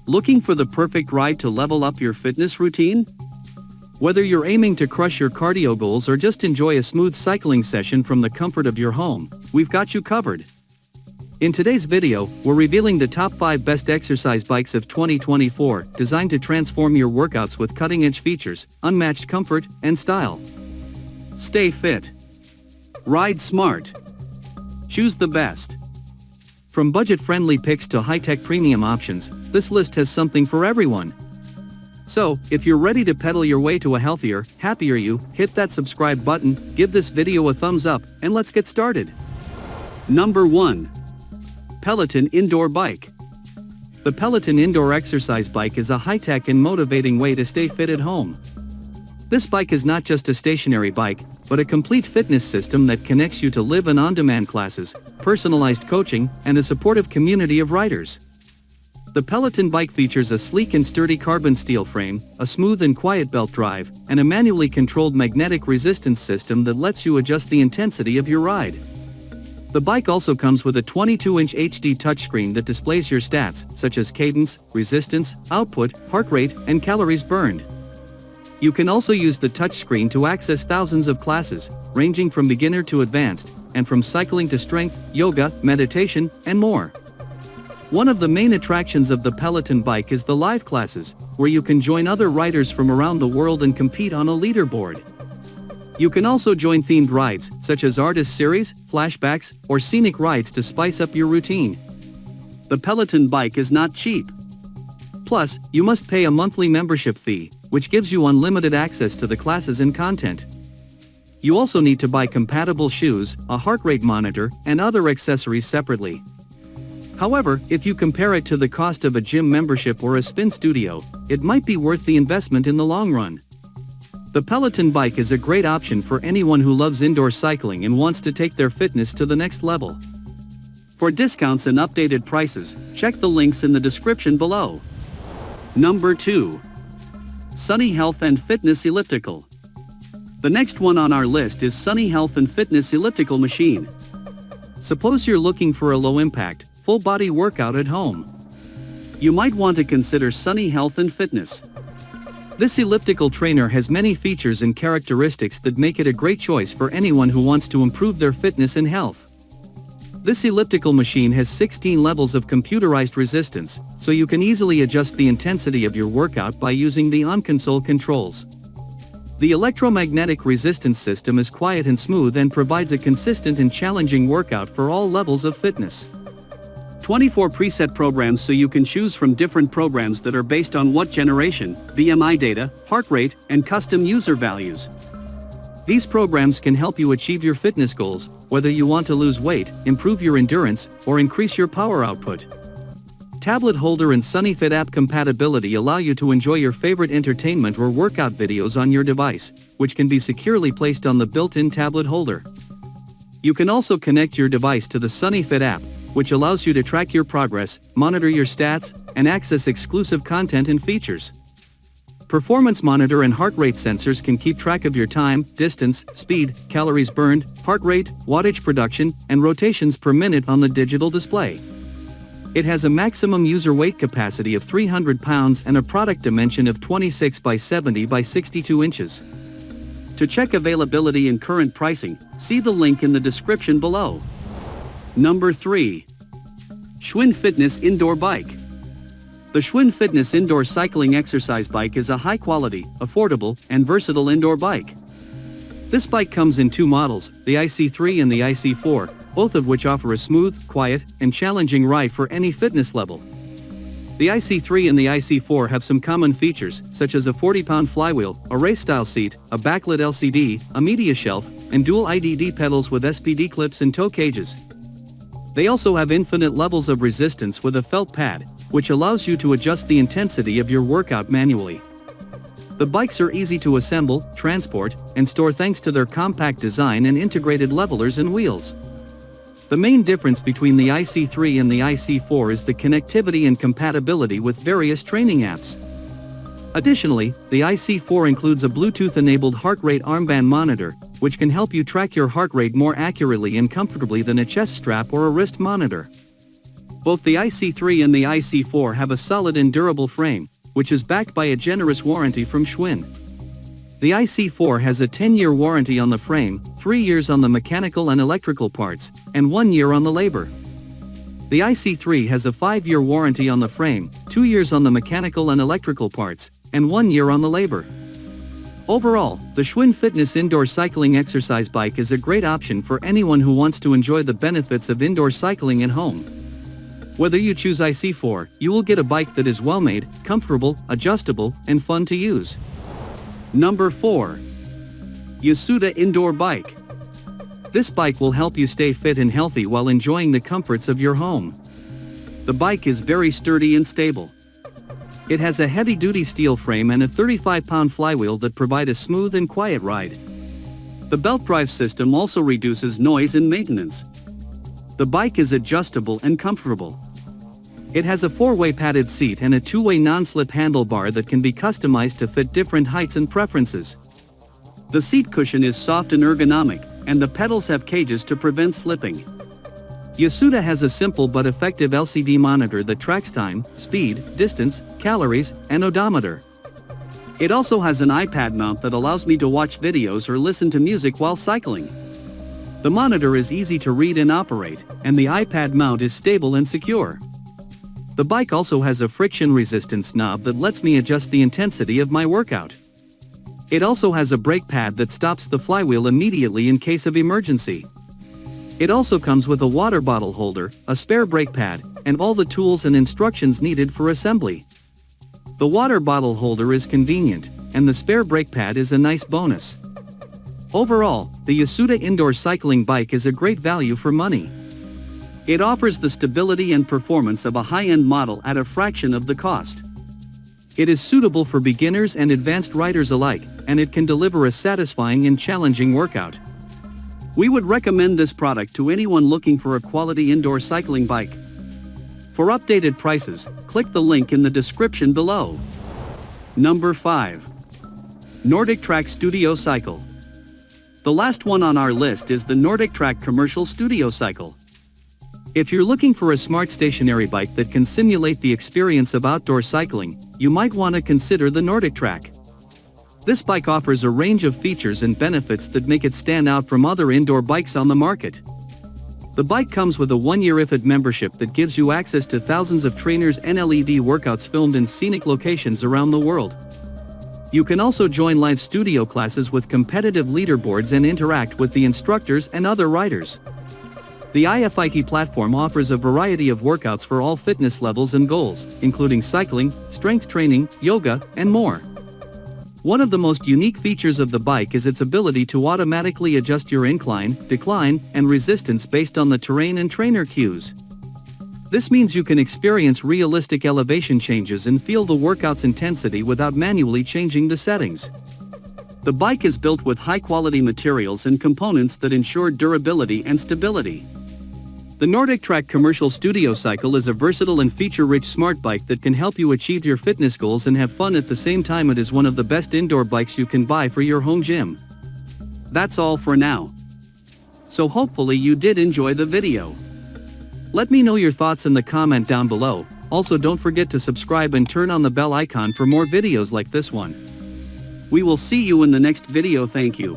Looking for the perfect ride to level up your fitness routine? Whether you're aiming to crush your cardio goals or just enjoy a smooth cycling session from the comfort of your home, we've got you covered. In today's video, we're revealing the top 5 best exercise bikes of 2024, designed to transform your workouts with cutting-edge features, unmatched comfort, and style. Stay fit. Ride smart. Choose the best. From budget-friendly picks to high-tech premium options, this list has something for everyone. So, if you're ready to pedal your way to a healthier, happier you, hit that subscribe button, give this video a thumbs up, and let's get started. Number 1. Peloton Indoor Bike. The Peloton Indoor Exercise Bike is a high-tech and motivating way to stay fit at home. This bike is not just a stationary bike, but a complete fitness system that connects you to live and on-demand classes, personalized coaching, and a supportive community of riders. The Peloton bike features a sleek and sturdy carbon steel frame, a smooth and quiet belt drive, and a manually controlled magnetic resistance system that lets you adjust the intensity of your ride. The bike also comes with a 22-inch HD touchscreen that displays your stats, such as cadence, resistance, output, heart rate, and calories burned. You can also use the touchscreen to access thousands of classes, ranging from beginner to advanced, and from cycling to strength, yoga, meditation, and more. One of the main attractions of the Peloton bike is the live classes, where you can join other riders from around the world and compete on a leaderboard. You can also join themed rides, such as artist series, flashbacks, or scenic rides to spice up your routine. The Peloton bike is not cheap. Plus, you must pay a monthly membership fee, which gives you unlimited access to the classes and content. You also need to buy compatible shoes, a heart rate monitor, and other accessories separately. However, if you compare it to the cost of a gym membership or a spin studio, it might be worth the investment in the long run. The Peloton bike is a great option for anyone who loves indoor cycling and wants to take their fitness to the next level. For discounts and updated prices, check the links in the description below. Number 2. Sunny Health and Fitness Elliptical. The next one on our list is Sunny Health and Fitness Elliptical Machine. Suppose you're looking for a low-impact, full-body workout at home. You might want to consider Sunny Health and Fitness. This elliptical trainer has many features and characteristics that make it a great choice for anyone who wants to improve their fitness and health. This elliptical machine has 16 levels of computerized resistance, so you can easily adjust the intensity of your workout by using the on-console controls. The electromagnetic resistance system is quiet and smooth and provides a consistent and challenging workout for all levels of fitness. 24 preset programs, so you can choose from different programs that are based on what generation, BMI data, heart rate, and custom user values. These programs can help you achieve your fitness goals, whether you want to lose weight, improve your endurance, or increase your power output. Tablet holder and SunnyFit app compatibility allow you to enjoy your favorite entertainment or workout videos on your device, which can be securely placed on the built-in tablet holder. You can also connect your device to the SunnyFit app, which allows you to track your progress, monitor your stats, and access exclusive content and features. Performance monitor and heart rate sensors can keep track of your time, distance, speed, calories burned, heart rate, wattage production, and rotations per minute on the digital display. It has a maximum user weight capacity of 300 pounds and a product dimension of 26 by 70 by 62 inches. To check availability and current pricing, see the link in the description below. Number 3. Schwinn Fitness Indoor Bike. The Schwinn Fitness Indoor Cycling Exercise Bike is a high-quality, affordable, and versatile indoor bike. This bike comes in 2 models, the IC3 and the IC4, both of which offer a smooth, quiet, and challenging ride for any fitness level. The IC3 and the IC4 have some common features, such as a 40-pound flywheel, a race-style seat, a backlit LCD, a media shelf, and dual IDD pedals with SPD clips and toe cages. They also have infinite levels of resistance with a felt pad, which allows you to adjust the intensity of your workout manually. The bikes are easy to assemble, transport, and store thanks to their compact design and integrated levelers and wheels. The main difference between the IC3 and the IC4 is the connectivity and compatibility with various training apps. Additionally, the IC4 includes a Bluetooth-enabled heart rate armband monitor, which can help you track your heart rate more accurately and comfortably than a chest strap or a wrist monitor. Both the IC3 and the IC4 have a solid and durable frame, which is backed by a generous warranty from Schwinn. The IC4 has a 10-year warranty on the frame, 3 years on the mechanical and electrical parts, and 1 year on the labor. The IC3 has a 5-year warranty on the frame, 2 years on the mechanical and electrical parts, and 1 year on the labor. Overall, the Schwinn Fitness Indoor Cycling Exercise Bike is a great option for anyone who wants to enjoy the benefits of indoor cycling at home. Whether you choose IC4, you will get a bike that is well-made, comfortable, adjustable, and fun to use. Number 4. Yasuda Indoor Bike. This bike will help you stay fit and healthy while enjoying the comforts of your home. The bike is very sturdy and stable. It has a heavy-duty steel frame and a 35-pound flywheel that provide a smooth and quiet ride. The belt drive system also reduces noise and maintenance. The bike is adjustable and comfortable. It has a 4-way padded seat and a 2-way non-slip handlebar that can be customized to fit different heights and preferences. The seat cushion is soft and ergonomic, and the pedals have cages to prevent slipping. Yasuda has a simple but effective LCD monitor that tracks time, speed, distance, calories, and odometer. It also has an iPad mount that allows me to watch videos or listen to music while cycling. The monitor is easy to read and operate, and the iPad mount is stable and secure. The bike also has a friction resistance knob that lets me adjust the intensity of my workout. It also has a brake pad that stops the flywheel immediately in case of emergency. It also comes with a water bottle holder, a spare brake pad, and all the tools and instructions needed for assembly. The water bottle holder is convenient, and the spare brake pad is a nice bonus. Overall, the Yasuda Indoor Cycling Bike is a great value for money. It offers the stability and performance of a high-end model at a fraction of the cost. It is suitable for beginners and advanced riders alike, and it can deliver a satisfying and challenging workout. We would recommend this product to anyone looking for a quality indoor cycling bike. For updated prices, click the link in the description below. Number 5. Nordic Track Studio Cycle. The last one on our list is the Nordic Track Commercial Studio Cycle. If you're looking for a smart stationary bike that can simulate the experience of outdoor cycling, you might want to consider the Nordic Track. This bike offers a range of features and benefits that make it stand out from other indoor bikes on the market. The bike comes with a 1-year IFID membership that gives you access to thousands of trainers and LED workouts filmed in scenic locations around the world. You can also join live studio classes with competitive leaderboards and interact with the instructors and other riders. The IFIT platform offers a variety of workouts for all fitness levels and goals, including cycling, strength training, yoga, and more. One of the most unique features of the bike is its ability to automatically adjust your incline, decline, and resistance based on the terrain and trainer cues. This means you can experience realistic elevation changes and feel the workout's intensity without manually changing the settings. The bike is built with high-quality materials and components that ensure durability and stability. The Nordic Track Commercial Studio Cycle is a versatile and feature-rich smart bike that can help you achieve your fitness goals and have fun at the same time. It is one of the best indoor bikes you can buy for your home gym. That's all for now. So hopefully you did enjoy the video. Let me know your thoughts in the comment down below. Also, don't forget to subscribe and turn on the bell icon for more videos like this one. We will see you in the next video. Thank you.